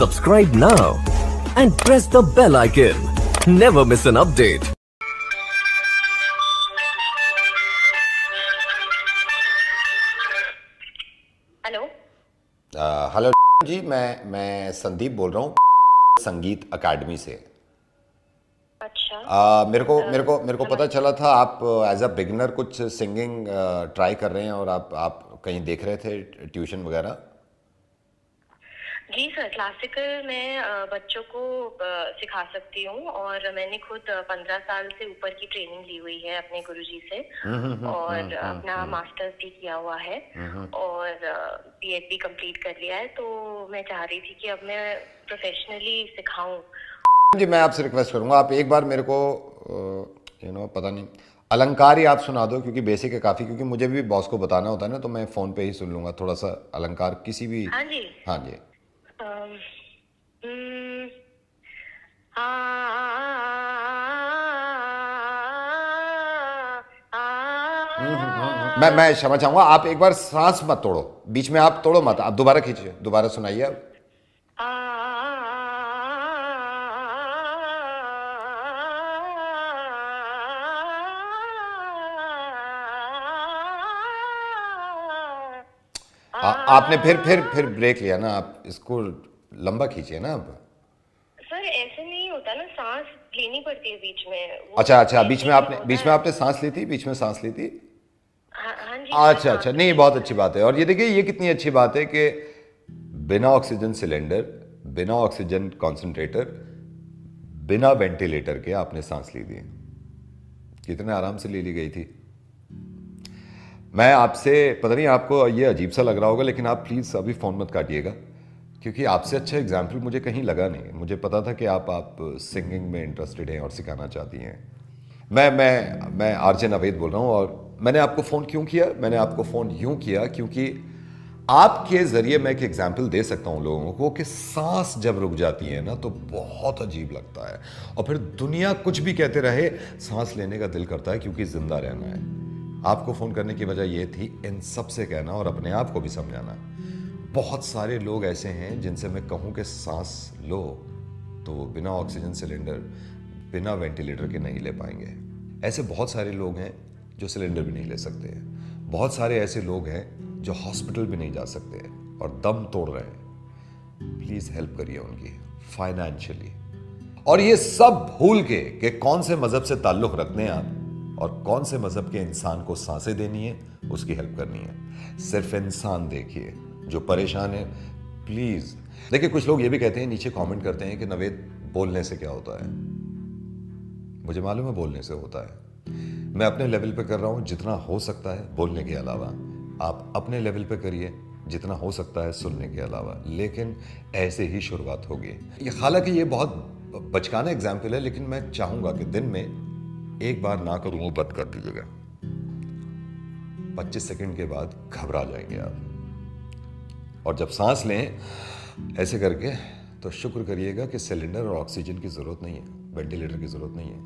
Subscribe now and press the bell icon. Never miss an update. Hello hello जी, मैं संदीप बोल रहा हूँ संगीत अकेडमी से। अच्छा। मेरे को पता चला था आप एज अ बिगिनर कुछ सिंगिंग ट्राई कर रहे हैं और आप कहीं देख रहे थे ट्यूशन वगैरह। जी सर, क्लासिकल मैं बच्चों को सिखा सकती हूँ और मैंने खुद 15 साल से ऊपर की ट्रेनिंग ली हुई है अपने गुरुजी से और अपना मास्टर्स भी किया हुआ है और बीएड भी कंप्लीट कर लिया है। तो मैं चाह रही थी कि अब मैं प्रोफेशनली सिखाऊं। जी, मैं आपसे रिक्वेस्ट करूँगा, आप एक बार मेरे को पता नहीं अलंकार ही आप सुना दो, क्योंकि बेसिक है काफ़ी, क्योंकि मुझे भी बॉस को बताना होता है ना, तो मैं फ़ोन पे ही सुन लूँगा थोड़ा सा अलंकार किसी भी। हाँ जी। हाँ जी। अम, हम्म, मैं क्षमा चाहूँगा, आप एक बार सांस मत तोड़ो, बीच में आप तोड़ो मत, आप दोबारा खींचिए, दोबारा सुनाइए आप। आपने फिर ब्रेक लिया ना, आप इसको लंबा खींचिए ना आप। सर ऐसे नहीं होता ना, सांस लेनी पड़ती है बीच में। अच्छा, बीच में आपने सांस ली थी, बीच में सांस ली थी। हाँ जी। अच्छा, नहीं, बहुत अच्छी बात है। और ये देखिए, ये कितनी अच्छी बात है कि बिना ऑक्सीजन सिलेंडर, बिना ऑक्सीजन कॉन्सेंट्रेटर, बिना वेंटिलेटर के आपने सांस ली थी, कितने आराम से ले ली गई थी। मैं आपसे, पता नहीं आपको ये अजीब सा लग रहा होगा, लेकिन आप प्लीज़ अभी फ़ोन मत काटिएगा, क्योंकि आपसे अच्छा एग्जाम्पल मुझे कहीं लगा नहीं। मुझे पता था कि आप सिंगिंग में इंटरेस्टेड हैं और सिखाना चाहती हैं। मैं आरजे नवेद बोल रहा हूँ। और मैंने आपको फ़ोन क्यों किया? मैंने आपको फ़ोन यूँ किया क्योंकि आपके ज़रिए मैं एक एग्जाम्पल दे सकता हूँ लोगों को कि सांस जब रुक जाती है ना, तो बहुत अजीब लगता है, और फिर दुनिया कुछ भी कहते रहे, सांस लेने का दिल करता है, क्योंकि ज़िंदा रहना है। आपको फ़ोन करने की वजह यह थी इन सब से कहना और अपने आप को भी समझाना। बहुत सारे लोग ऐसे हैं जिनसे मैं कहूँ कि सांस लो, तो वो बिना ऑक्सीजन सिलेंडर, बिना वेंटिलेटर के नहीं ले पाएंगे। ऐसे बहुत सारे लोग हैं जो सिलेंडर भी नहीं ले सकते हैं। बहुत सारे ऐसे लोग हैं जो हॉस्पिटल भी नहीं जा सकते हैं और दम तोड़ रहे हैं। प्लीज़ हेल्प करिए उनकी फाइनेंशियली। और ये सब भूल के कि कौन से मज़हब से ताल्लुक़ रखते हैं आप और कौन से मज़हब के इंसान को सांसें देनी है, उसकी हेल्प करनी है। सिर्फ इंसान देखिए जो परेशान है। प्लीज़ देखिए, कुछ लोग ये भी कहते हैं, नीचे कमेंट करते हैं कि नवेद, बोलने से क्या होता है। मुझे मालूम है बोलने से होता है। मैं अपने लेवल पे कर रहा हूँ जितना हो सकता है बोलने के अलावा। आप अपने लेवल पे करिए जितना हो सकता है सुनने के अलावा, लेकिन ऐसे ही शुरुआत होगी। हालांकि ये बहुत बचकाना एग्जाम्पल है, लेकिन मैं चाहूँगा कि दिन में एक बार ना करूँ वो बंद कर दीजिएगा। 25 सेकंड के बाद घबरा जाएंगे आप, और जब सांस लें ऐसे करके, तो शुक्र करिएगा कि सिलेंडर और ऑक्सीजन की ज़रूरत नहीं है, वेंटिलेटर की ज़रूरत नहीं है।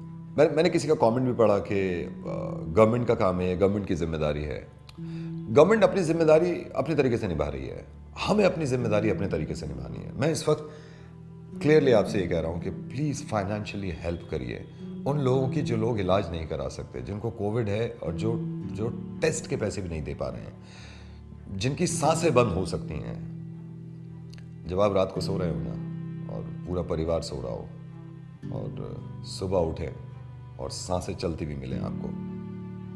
मैंने किसी का कमेंट भी पढ़ा कि गवर्नमेंट का काम है, गवर्नमेंट की जिम्मेदारी है। गवर्नमेंट अपनी जिम्मेदारी अपने तरीके से निभा रही है, हमें अपनी जिम्मेदारी अपने तरीके से निभानी है। मैं इस वक्त क्लियरली आपसे ये कह रहा हूँ कि प्लीज़ फाइनेंशियली हेल्प करिए उन लोगों की जो लोग इलाज नहीं करा सकते, जिनको कोविड है और जो टेस्ट के पैसे भी नहीं दे पा रहे हैं, जिनकी सांसें बंद हो सकती हैं। जब आप रात को सो रहे हो ना, और पूरा परिवार सो रहा हो, और सुबह उठे और सांसें चलती भी मिलें आपको,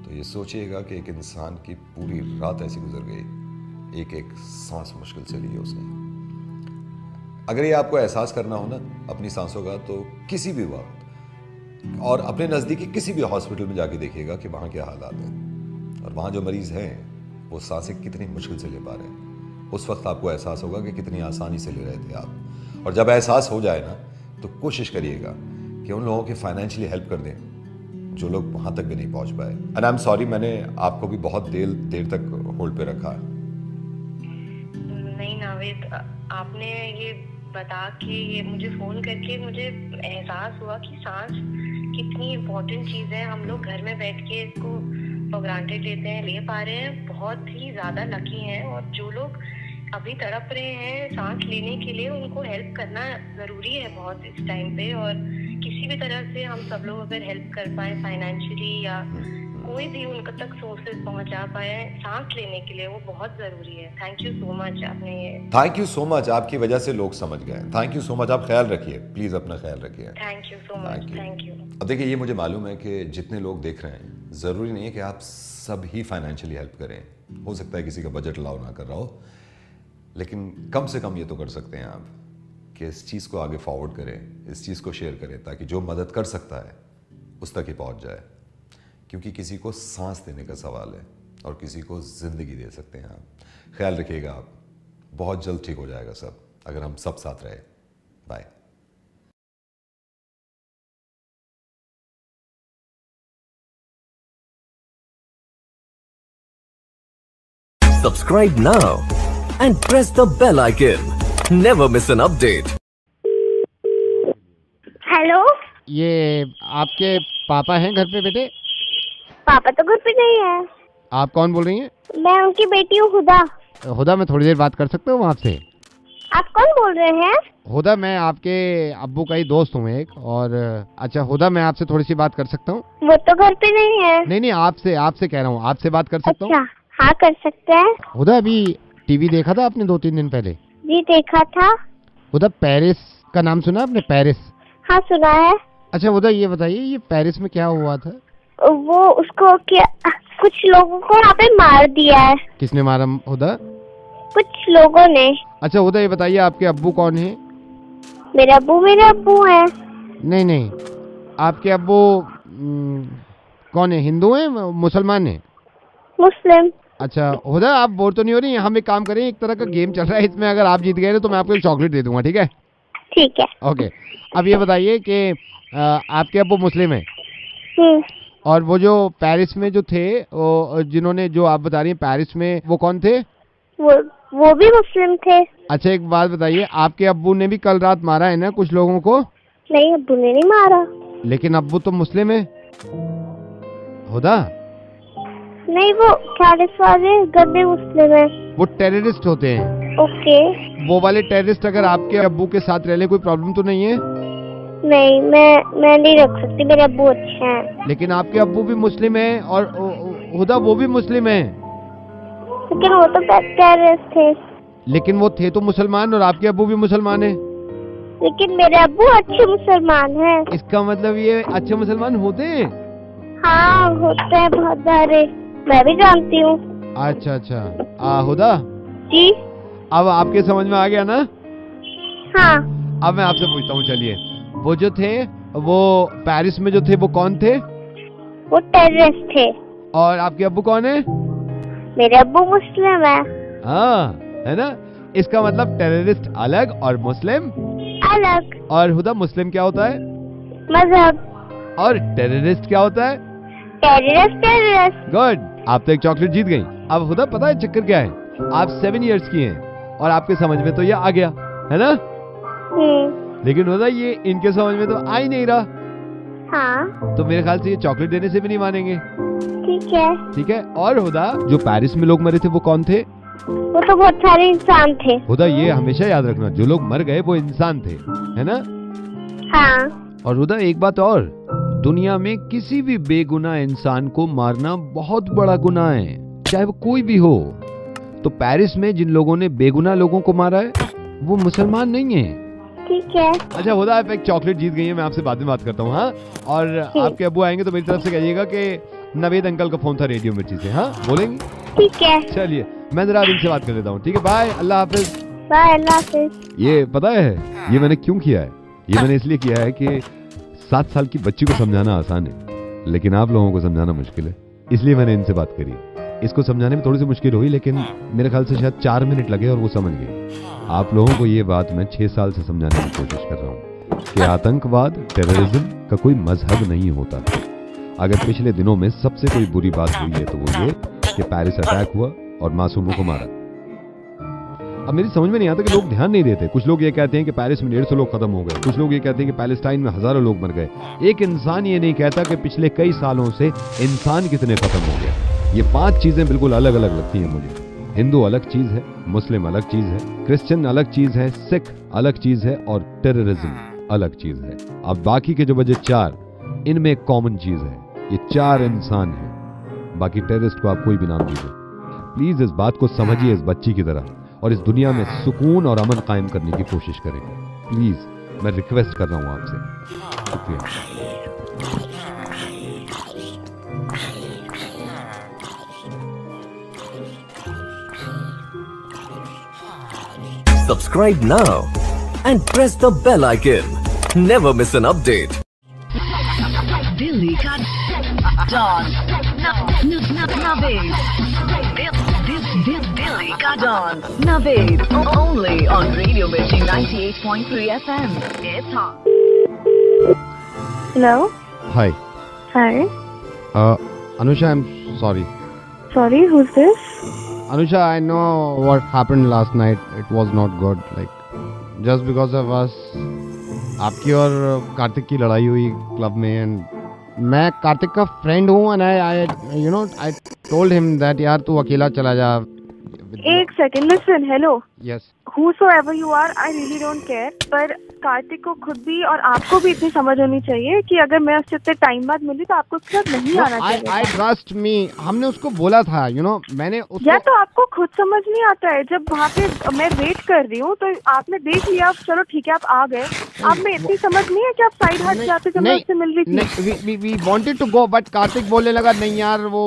तो ये सोचिएगा कि एक इंसान की पूरी रात ऐसी गुजर गई, एक एक सांस मुश्किल से ली उसने। अगर ये आपको एहसास करना हो ना अपनी सांसों का, तो किसी भी वक्त और अपने नज़दीकी किसी भी हॉस्पिटल में जाके देखिएगा कि वहाँ क्या हालात हैं, और वहाँ जो मरीज़ हैं वो सांसें कितनी मुश्किल से ले पा रहे हैं। उस वक्त आपको एहसास होगा कि कितनी आसानी से ले रहे थे आप। और जब एहसास हो जाए ना, तो कोशिश करिएगा कि उन लोगों की फाइनेंशियली हेल्प कर दें जो लोग वहाँ तक भी नहीं पहुँच पाए। एंड आई एम सॉरी, मैंने आपको भी बहुत देर तक होल्ड पे रखा। नहीं नावेद, आपने ये बता के, ये मुझे फ़ोन करके मुझे एहसास हुआ कि सांस कितनी इम्पोर्टेंट चीज़ है। हम लोग घर में बैठ के इसको फॉर ग्रांटेड लेते हैं, ले पा रहे हैं, बहुत ही ज़्यादा लकी हैं। और जो लोग अभी तड़प रहे हैं सांस लेने के लिए, उनको हेल्प करना जरूरी है बहुत इस टाइम पे। और किसी भी तरह से हम सब लोग अगर हेल्प कर पाए फाइनेंशियली या कोई भी उनका तक सोर्सेज पहुंचा पाए सांस लेने के लिए, वो बहुत जरूरी है। थैंक यू सो मच आपने ये। थैंक यू सो मच, आपकी वजह से लोग समझ गए। थैंक यू सो मच, आप ख्याल रखिए, प्लीज अपना ख्याल रखिए। Thank you so much, thank you. अब देखिए, ये मुझे मालूम है कि जितने लोग देख रहे हैं, ज़रूरी नहीं है कि आप सब ही फाइनेंशियली हेल्प करें। हो सकता है किसी का बजट अलाउ ना कर रहा हो, लेकिन कम से कम ये तो कर सकते हैं आप कि इस चीज़ को आगे फॉरवर्ड करें, इस चीज़ को शेयर करें, ताकि जो मदद कर सकता है उस तक ही पहुंच जाए। क्योंकि किसी को सांस देने का सवाल है और किसी को ज़िंदगी दे सकते हैं आप। ख्याल रखिएगा, आप बहुत जल्द ठीक हो जाएगा सब, अगर हम सब साथ रहे। Bye. Subscribe now and press the bell icon. Never miss an update. Hello, ये आपके पापा हैं घर पे बेटे? पापा तो घर पे नहीं है। आप कौन बोल रही हैं? मैं उनकी बेटी हूँ हुदा। हुदा, मैं थोड़ी देर बात कर सकता हूँ आपसे? आप कौन बोल रहे हैं? हुदा, मैं आपके अब्बू का ही दोस्त हूँ एक। और अच्छा हुदा, मैं आपसे थोड़ी सी बात कर सकता हूँ? वो तो घर पे नहीं है। नहीं, आपसे कह रहा हूँ, आपसे बात कर सकता हूँ? अच्छा, हाँ कर सकते हैं। हुदा, अभी टीवी देखा था आपने 2-3 दिन पहले? जी देखा था। हुदा, पेरिस का नाम सुना आपने? पेरिस? हाँ सुना है। अच्छा हुदा, ये बताइए, ये पेरिस में क्या हुआ था? वो उसको क्या, कुछ लोगों को यहाँ पे मार दिया है। किसने मारा हुदा? कुछ लोगों ने। अच्छा हुदा, ये बताइए, आपके अब्बू कौन है? मेरे अब्बू हैं। नहीं, आपके अब्बू कौन है? हिंदू है, मुसलमान है? मुस्लिम। अच्छा हुदा, आप बोर तो नहीं हो रही? हम एक काम करें, एक तरह का गेम चल रहा है, इसमें अगर आप जीत गए तो मैं आपको एक चॉकलेट दे दूंगा, ठीक है? ठीक है। ओके। अब ये बताइए कि आपके अब्बू मुस्लिम है, और वो जो पेरिस में जो थे, वो जिन्होंने, जो आप बता रही हैं पेरिस में, वो कौन थे? वो भी मुस्लिम थे। अच्छा एक बात बताइए, आपके अब्बू ने भी कल रात मारा है ना कुछ लोगों को? नहीं, अब्बू ने नहीं मारा। लेकिन अब्बू तो मुस्लिम है हुदा। नहीं, वो पेरिस वाले गंदे मुस्लिम है। वो टेररिस्ट होते हैं। ओके। वो वाले टेररिस्ट अगर आपके अब्बू के साथ रह ले, कोई प्रॉब्लम तो नहीं है? नहीं, मैं नहीं रख सकती, मेरे अब्बू अच्छे हैं। लेकिन आपके अब्बू भी मुस्लिम है और हुदा वो भी मुस्लिम है। लेकिन वो तो टेररिस्ट थे। लेकिन वो थे तो मुसलमान, और आपके अब्बू भी मुसलमान है। लेकिन मेरे अब्बू अच्छे मुसलमान हैं। इसका मतलब ये अच्छे मुसलमान होते हैं? हाँ होते हैं बहुत सारे, मैं भी जानती हूँ। अच्छा हुदा जी। अब आपके समझ में आ गया ना? हाँ। अब मैं आपसे पूछता हूँ, चलिए, वो जो थे, वो पेरिस में जो थे, वो कौन थे? वो टेररिस्ट थे। और आपके अब्बू कौन है? मेरे अब्बू मुस्लिम है। हाँ, है ना? इसका मतलब टेररिस्ट अलग और मुस्लिम अलग। और हुदा, मुस्लिम क्या होता है? मजहब। और टेररिस्ट क्या होता है? टेररिस्ट। गुड, आप तो एक चॉकलेट जीत गई। अब हुदा, पता है चक्कर क्या है? आप 7 इयर्स की हैं और आपके समझ में तो ये आ गया, है ना? लेकिन हुदा, ये इनके समझ में तो आ ही नहीं रहा। हाँ। तो मेरे ख्याल से ये चॉकलेट देने से भी नहीं मानेंगे। ठीक है। और हुदा, जो पेरिस में लोग मरे थे वो कौन थे? वो तो बहुत सारे इंसान थे। हुदा, ये हमेशा याद रखना, जो लोग मर गए वो इंसान थे, है ना? हाँ। और हुदा, एक बात और, दुनिया में किसी भी बेगुनाह इंसान को मारना बहुत बड़ा गुनाह है, चाहे वो कोई भी हो। तो पेरिस में जिन लोगों ने बेगुनाह लोगों को मारा है, वो मुसलमान नहीं है। ठीक है। अच्छा हुदा, आप एक चॉकलेट जीत गई है, मैं आपसे बाद में बात करता हूँ। हाँ, और आपके अब्बू आएंगे तो मेरी तरफ से कहिएगा कि नवेद अंकल का फोन था रेडियो मिर्ची से। हाँ, बोलेंगे? ठीक है। चलिए, मैं जरा इनसे बात कर लेता हूँ। ठीक है, बाय, अल्लाह हाफिज। बाय, अल्लाह हाफिज। ये पता है ये मैंने क्यों किया है? ये मैंने इसलिए किया है कि 7 साल की बच्ची को समझाना आसान है, लेकिन आप लोगों को समझाना मुश्किल है, इसलिए मैंने इनसे बात करी। इसको समझाने में थोड़ी सी मुश्किल हुई, लेकिन मेरे ख्याल से शायद 4 मिनट लगे और वो समझ गए। आप लोगों को ये बात मैं 6 साल से समझाने की कोशिश कर रहा हूँ कि आतंकवाद, टेररिज्म का कोई मजहब नहीं होता। अगर पिछले दिनों में सबसे कोई बुरी बात हुई है तो वो ये कि पेरिस अटैक हुआ और मासूमों को मारा। अब मेरी समझ में नहीं आता कि लोग ध्यान नहीं देते। कुछ लोग ये कहते हैं कि पेरिस में 150 लोग खत्म हो गए, कुछ लोग ये कहते हैं कि पैलेस्टाइन में हजारों लोग मर गए। एक इंसान ये नहीं कहता कि पिछले कई सालों से इंसान कितने खत्म हो गए। ये 5 चीजें बिल्कुल अलग अलग लगती हैं मुझे, हिंदू अलग चीज है, मुस्लिम अलग चीज है, क्रिश्चियन अलग चीज है, सिख अलग चीज है और टेररिज्म अलग चीज है। अब बाकी के जो बचे 4, इनमें एक कॉमन चीज है, ये 4 इंसान हैं। बाकी टेररिस्ट को आप कोई भी नाम दीजिए। प्लीज इस बात को समझिए इस बच्ची की तरह और इस दुनिया में सुकून और अमन कायम करने की कोशिश करें। प्लीज, मैं रिक्वेस्ट कर रहा हूं आपसे। शुक्रिया। Subscribe now and press the bell icon. Never miss an update. Delhi ka Dawn. Naved. Delhi ka Dawn. Naved. Only on Radio Mirchi 98.3 FM. It's hot. Hello. Hi. Hi. Anusha, I'm sorry. Sorry, who's this? Anusha, I know what happened last night. It was not good. Like, just because of us, आपकी और कार्तिक की लड़ाई हुई club में, and मैं कार्तिक का friend हूँ, and I told him that यार तू अकेला चला जा। एक second, listen, hello. Yes. Whosoever you are, I really don't care. पर कार्तिक को खुद भी और आपको भी इतनी समझ होनी चाहिए कि अगर मैं उससे इतने टाइम बाद मिली तो आपको उसके साथ नहीं आना चाहिए। आई ट्रस्ट मी, हमने उसको बोला था, मैंने उसको। या तो आपको खुद समझ नहीं आता है, जब वहाँ पे मैं वेट कर रही हूँ तो आपने देख लिया, चलो ठीक है आप आ गए, आप में इतनी समझ नहीं है कि आप साइड हट जाते जब मैं उससे मिल रही थी। We wanted to go, but Karthik बोलने लगा नहीं यार वो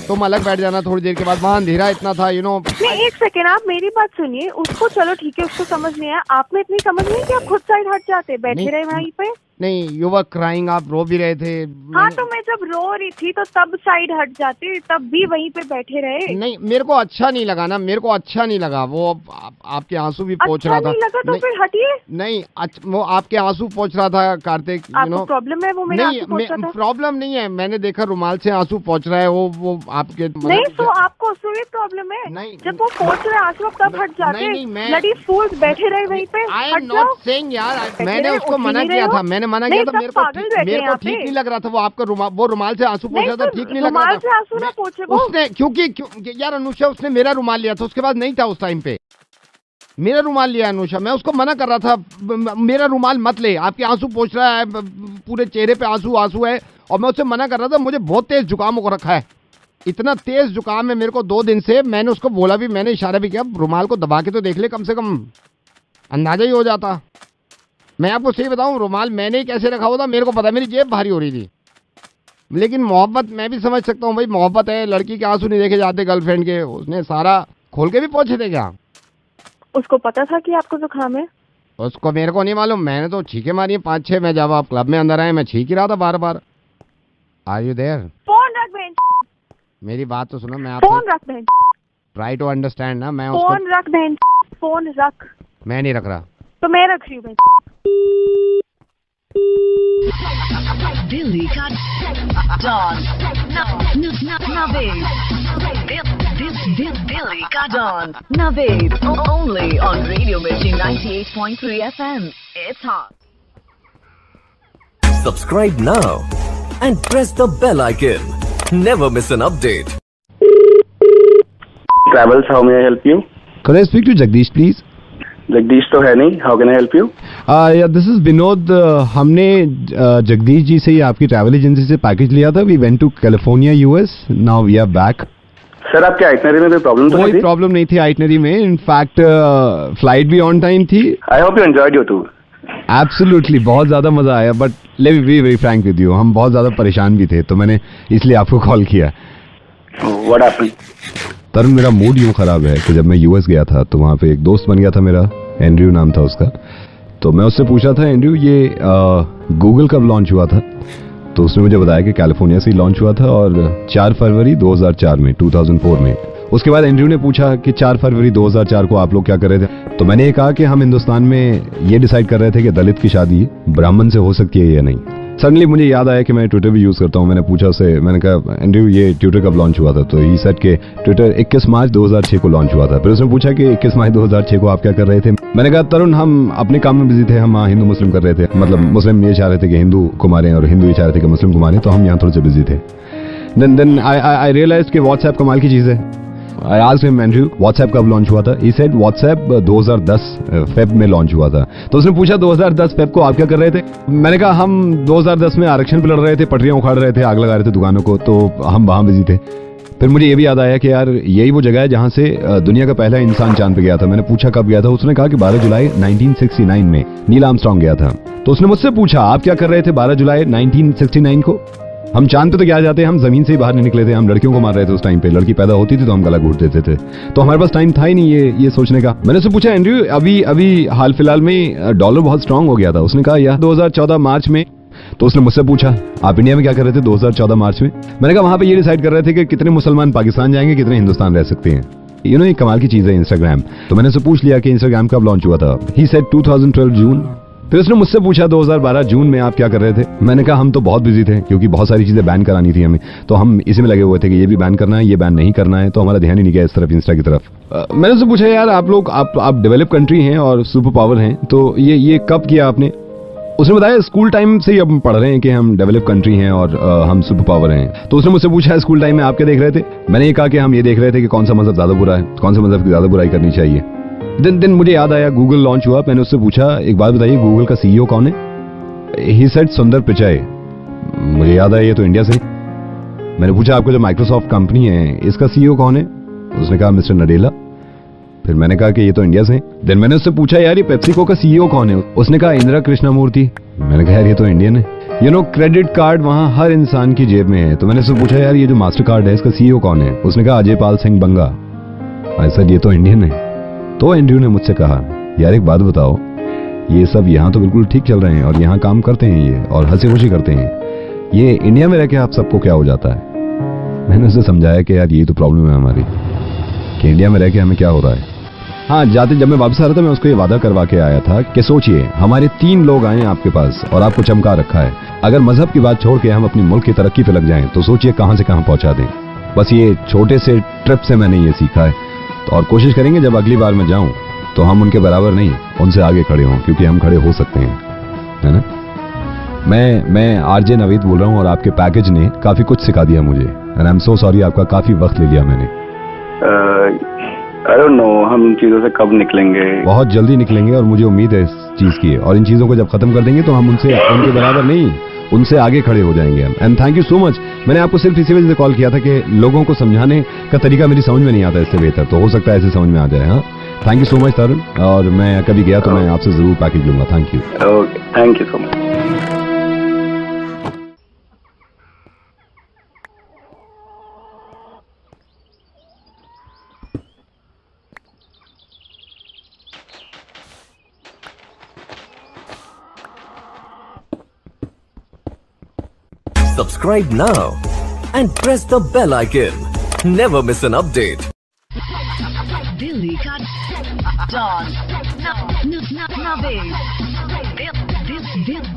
तुम अलग बैठ जाना थोड़ी देर के बाद, वहाँ अंधेरा इतना था नहीं, एक सेकेंड, आप मेरी बात सुनिए। उसको चलो ठीक है, उसको समझ नहीं है, आप में इतनी समझ नहीं है कि आप खुद साइड हट जाते, बैठे रहे वहीं पे। नहीं, यू वर क्राइंग, आप रो भी रहे थे। हाँ, तो मैं जब रो रही थी तो तब साइड हट जाते, तब भी वहीं पे बैठे रहे। नहीं, मेरे को अच्छा नहीं लगा ना, मेरे को अच्छा नहीं लगा वो आपके आंसू भी पोंछ रहा था। नहीं लगा तो फिर हटिए। नहीं, वो आपके आंसू पोंछ रहा था कार्तिक। आपको प्रॉब्लम है वो मेरे आंसू पोंछ रहा था? प्रॉब्लम नहीं है, मैंने देखा रुमाल से आंसू पोंछ रहा है वो आपके। नहीं, तो आपको उससे भी प्रॉब्लम है? नहीं, जब वो पोंछ रहे आंसू तब हट जाते। ब्लडी फूल्स, बैठे रहे वहीं पे। आई एम नॉट सेइंग यार, मैंने उसको मना किया था, मैंने मना किया था, मेरे को ठीक नहीं लग रहा था वो आपका रुमाल से आंसू पोंछ रहा था, ठीक नहीं लग रहा था। रुमाल से आंसू ना पोंछे वो। उसने क्योंकि यार अनुषा, उसने मेरा रुमाल लिया था, उसके बाद नहीं था उस टाइम पे, मेरा रुमाल लिया अनुषा, मैं उसको मना कर रहा था मेरा रुमाल मत ले, आपके आंसू पोंछ रहा है, पूरे चेहरे पे आंसू है, और मैं उससे मना कर रहा था। मुझे बहुत तेज जुकाम हो रखा है, इतना तेज जुकाम है मेरे को 2 दिन से। मैंने उसको बोला भी, मैंने इशारा भी किया, रुमाल को दबा के तो देख ले, कम से कम अंदाजा ही हो जाता। मैं आपको सही बताऊं, रुमाल मैंने ही कैसे रखा हुआ था, मेरे को पता है, मेरी जेब भारी हो रही थी। लेकिन मोहब्बत मैं भी समझ सकता हूँ भाई, मोहब्बत है, लड़की के आंसू नहीं देखे जाते गर्लफ्रेंड के। उसने सारा खोल के भी पहुंचे थे क्या? उसको पता था कि आपको जुकाम है? उसको मेरे को नहीं मालूम, मैंने तो छींके मारी 5-6 में, जब आप क्लब में अंदर आए मैं छींक ही रहा था बार बार। Are you there? फोन रख बहन। मेरी बात तो सुनो, मैं आपसे फोन रख बहन। ट्राई टू अंडरस्टैंड ना। मैं फोन रख बहन, फोन रख। मैं नहीं रख रहा, तो मैं रख रही हूँ बहन। Delhi ka Dawn. Naved. Delhi ka Dawn. Naved. Only on Radio Mirchi 98.3 FM. It's hot. Subscribe now and press the bell icon. Never miss an update. Travels, how may I help you? Could I speak to Jagdish, please? Jagdish तो है नहीं, how can I help you? This is Vinod. हमने जगदीश जी से ही आपकी travel agency से package लिया था। We went to California US, now we are back. Sir, आपके आइटनरी में कोई प्रॉब्लम तो नहीं थी? कोई प्रॉब्लम नहीं थी आइटनरी में, इनफैक्ट फ्लाइट भी ऑन टाइम थी। I hope you enjoyed your tour. Absolutely, बहुत ज्यादा मजा आया, but let me be very Frank with you, हम बहुत ज्यादा परेशान भी थे, तो मैंने इसलिए आपको कॉल किया। What happened? तरुण, मेरा मूड यूं खराब है कि जब मैं यूएस गया था तो वहाँ पे एक दोस्त बन गया था मेरा, एंड्रयू नाम था उसका। तो मैं उससे पूछा था, एंड्रयू ये गूगल कब लॉन्च हुआ था? तो उसने मुझे बताया कि कैलिफोर्निया से ही लॉन्च हुआ था और 4 फरवरी 2004 में, 2004 में। उसके बाद एंड्रयू ने पूछा कि 4 फरवरी 2004 को आप लोग क्या कर रहे थे? तो मैंने ये कहा कि हम हिंदुस्तान में ये डिसाइड कर रहे थे कि दलित की शादी ब्राह्मण से हो सकती है या नहीं। सडनली मुझे याद आया कि मैं ट्विटर भी यूज़ करता हूँ। मैंने पूछा उसे, मैंने कहा एंड्रयू ये ट्विटर कब लॉन्च हुआ था? तो ही सेड के ट्विटर 21 मार्च 2006 को लॉन्च हुआ था। फिर उसने पूछा कि 21 मार्च 2006 को आप क्या कर रहे थे? मैंने कहा तरुण, हम अपने काम में बिजी थे, हम हिंदू मुस्लिम कर रहे थे, मतलब मुस्लिम ये चाह रहे थे कि हिंदू को मारें और हिंदू ये चाह रहे थे कि मुस्लिम को मारें, तो हम यहाँ थोड़े से बिजी थे। देन आई रियलाइज कि व्हाट्सएप कमाल की चीज़ है। I asked him Andrew WhatsApp कब लॉन्च हुआ था? ही सेड व्हाट्सएप 2010 फेब में लॉन्च हुआ था। तो उसने पूछा 2010 फेब को आप क्या कर रहे थे? मैंने कहा हम 2010 में आरक्षण पे लड़ रहे थे, पटरियां उखाड़ रहे थे, आग लगा रहे थे दुकानों को, तो हम वहां बिजी थे। फिर मुझे ये भी याद आया कि यार यही वो जगह है जहां से दुनिया का पहला इंसान चांद पे गया था। मैंने पूछा कब गया था? उसने कहा कि 12 जुलाई 1969 में नील आर्मस्ट्रांग गया था। तो उसने मुझसे पूछा आप क्या कर रहे थे 12 जुलाई 1969 को? हम चांद पे तो क्या जाते, हम जमीन से ही बाहर नहीं निकले थे, हम लड़कियों को मार रहे थे उस टाइम पे। लड़की पैदा होती थी तो हम गला घोट देते थे, तो हमारे पास टाइम था ही नहीं ये सोचने का। मैंने उससे पूछा एंड्रयू अभी हाल फिलहाल में डॉलर बहुत स्ट्रांग हो गया था। उसने कहा यह 2014 मार्च में। तो उसने मुझसे पूछा आप इंडिया में क्या कर रहे थे 2014 मार्च में? मैंने कहा वहां पे ये डिसाइड कर रहे थे कि कितने मुसलमान पाकिस्तान जाएंगे, कितने हिंदुस्तान रह सकते हैं। यू नो, एक कमाल की चीज है इंस्टाग्राम। तो मैंने उससे पूछ लिया कि इंस्टाग्राम कब लॉन्च हुआ था? ही सेड 2012 जून। फिर उसने मुझसे पूछा 2012 जून में आप क्या कर रहे थे? मैंने कहा हम तो बहुत बिजी थे क्योंकि बहुत सारी चीजें बैन करानी थी हमें, तो हम इसी में लगे हुए थे कि ये भी बैन करना है, ये बैन नहीं करना है, तो हमारा ध्यान ही नहीं गया इस तरफ, इंस्टा की तरफ। मैंने उससे पूछा यार आप लोग आप डेवलप कंट्री हैं और सुपर पावर हैं, तो ये कब किया आपने? उसने बताया स्कूल टाइम से ही अब पढ़ रहे हैं कि हम डेवलप कंट्री हैं और हम सुपर पावर हैं। तो उसने मुझसे पूछा स्कूल टाइम में आप क्या देख रहे थे? मैंने ये कहा कि हम ये देख रहे थे कि कौन सा मजहब ज्यादा बुरा है, कौन सा मजहब की ज्यादा बुराई करनी चाहिए। दिन मुझे याद आया गूगल लॉन्च हुआ। मैंने उससे पूछा एक बात बताइए गूगल का सीईओ कौन है? ही सेड सुंदर पिचाई। मुझे याद आया ये तो इंडिया से। मैंने पूछा आपको जो माइक्रोसॉफ्ट कंपनी है इसका सीईओ कौन है? उसने कहा मिस्टर नडेला। फिर मैंने कहा कि ये तो इंडिया से। देन मैंने उससे पूछा यार ये पेप्सिको का सीईओ कौन है? उसने कहा इंदिरा कृष्णमूर्ति। मैंने कहा यार ये तो इंडियन है। यू नो, क्रेडिट कार्ड वहां हर इंसान की जेब में है। तो मैंने उससे पूछा यार ये जो मास्टर कार्ड है इसका सीईओ कौन है? उसने कहा अजय पाल सिंह बंगा। आई सेड ये तो इंडियन है। तो एंड्रयू ने मुझसे कहा यार एक बात बताओ, ये सब यहाँ तो बिल्कुल ठीक चल रहे हैं और यहाँ काम करते हैं ये और हंसी खुशी करते हैं, ये इंडिया में रह के आप सबको क्या हो जाता है? मैंने उसे समझाया कि यार ये तो प्रॉब्लम है हमारी कि इंडिया में रह के हमें क्या हो रहा है। हाँ, जाते जब मैं वापस आ रहा था मैं उसको ये वादा करवा के आया था कि सोचिए हमारे 3 लोग आए आपके पास और आपको चमका रखा है, अगर मजहब की बात छोड़ के हम अपनी मुल्क की तरक्की पे लग जाएं तो सोचिए कहां से कहां पहुंचा दें। बस ये छोटे से ट्रिप से मैंने ये सीखा है, तो और कोशिश करेंगे जब अगली बार मैं जाऊं तो हम उनके बराबर नहीं, उनसे आगे खड़े हों, क्योंकि हम खड़े हो सकते हैं, है ना। मैं आरजे नवीद बोल रहा हूं और आपके पैकेज ने काफी कुछ सिखा दिया मुझे, and I am so sorry, आपका काफी वक्त ले लिया मैंने। आई डोंट नो हम इन चीजों से कब निकलेंगे। बहुत जल्दी निकलेंगे और मुझे उम्मीद है इस चीज की, और इन चीजों को जब खत्म कर देंगे तो हम उनके बराबर नहीं, उनसे आगे खड़े हो जाएंगे हम। And thank you so much. मैंने आपको सिर्फ इसी वजह से कॉल किया था कि लोगों को समझाने का तरीका मेरी समझ में नहीं आता इससे बेहतर, तो हो सकता है ऐसे समझ में आ जाए। हाँ, थैंक यू सो मच तरुण, और मैं कभी गया तो मैं आपसे जरूर पैकेज लूंगा। Thank you. Okay, thank you so much. Subscribe now and press the bell icon. Never miss an update. Delhi ka Dawn.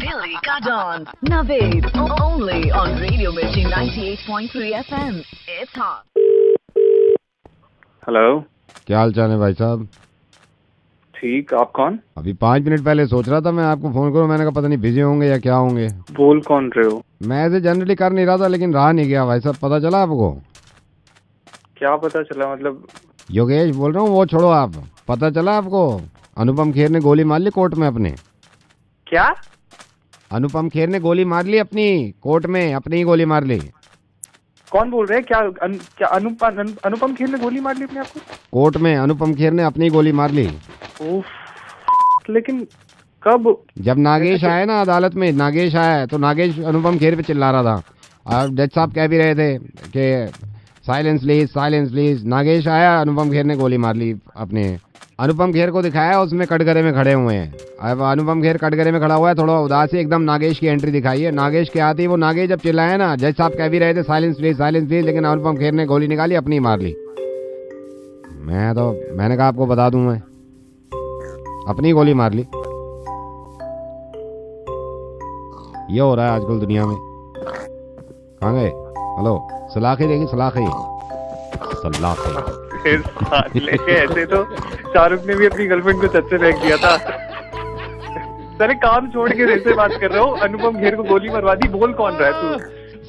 Delhi ka Dawn. Naveed. Only on Radio Mirchi 98.3 FM. It's hot. Hello, क्या हाल चाल है भाई साहब? ठीक, आप कौन? अभी 5 minute पहले सोच रहा था मैं आपको फोन करूं, मैंने कहा पता नहीं बिजी होंगे या क्या होंगे। बोल कौन रहे हो? मैं ऐसे जनरली कर नहीं रहा था लेकिन रहा नहीं गया भाई साहब। पता चला आपको? क्या पता चला मतलब? योगेश बोल रहा हूँ, वो छोड़ो आप। पता चला आपको अनुपम खेर ने गोली मार ली कोर्ट में अपने? क्या? अनुपम खेर ने गोली मार ली अपनी कोर्ट में, अपनी ही गोली मार ली। कौन बोल रहे हैं? क्या अनुपम खेर ने गोली मार ली अपने आप को? कोर्ट में अनुपम खेर ने अपनी गोली मार ली। लेकिन कब? जब नागेश आया ना अदालत में, नागेश आया तो नागेश अनुपम खेर पे चिल्ला रहा था और जज साहब कह भी रहे थे कि silence please, silence please. Nagesh आया, अनुपम खेर ने गोली मार ली अपने। अनुपम खेर को दिखाया उसमें कटघरे में खड़े हुए हैं। अब अनुपम खेर कटघरे में खड़ा हुआ है, थोड़ा उदास है एकदम। नागेश की एंट्री दिखाई है। नागेश के आते ही वो नागेश जब चिल्लाया ना, जज साहब कह भी रहे थे साइलेंस प्लीज, साइलेंस प्लीज, लेकिन अनुपम खेर ने गोली निकाली, अपनी मार ली। मैंने कहा आपको बता दूं, मैं अपनी गोली मार ली। ये हो रहा है आजकल दुनिया में। कहाँ गए? हेलो, सलाखे देखी, सलाखे ऐसे तो शाहरुख ने भी अपनी गर्लफ्रेंड को छत से फेंक दिया था। सारे काम छोड़ के ऐसे बात कर रहे हो। अनुपम खेर को गोली मरवा दी। बोल कौन रहा है तू?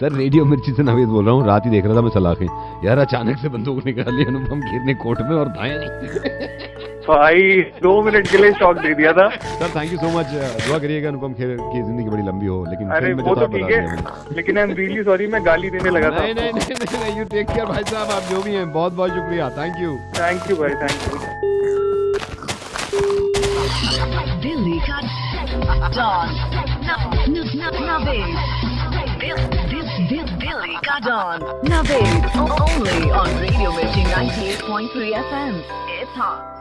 सर रेडियो मिर्ची से नवेद बोल रहा हूँ। रात ही देख रहा था मैं सलाखें, यार अचानक से बंदूक निकाली अनुपम खेर ने कोर्ट में और दाएं भाई 2 मिनट के लिए शॉक दे दिया था। Sir thank you so much. दुआ करिएगा अनुपम खेर की जिंदगी बड़ी लंबी हो। लेकिन अरे फिल्म में वो जो तो था ठीक बता दिया है, मैंने। लेकिन आई एम रियली सॉरी, मैं गाली देने लगा था। नहीं यू टेक केयर भाई साहब, आप जो भी हैं बहुत बहुत शुक्रिया। थैंक यू भाई, थैंक यू। दिल्ली का डॉन नवेद। दिल्ली का don Naved only on radio Mirchi 98.3 FM। It's hot.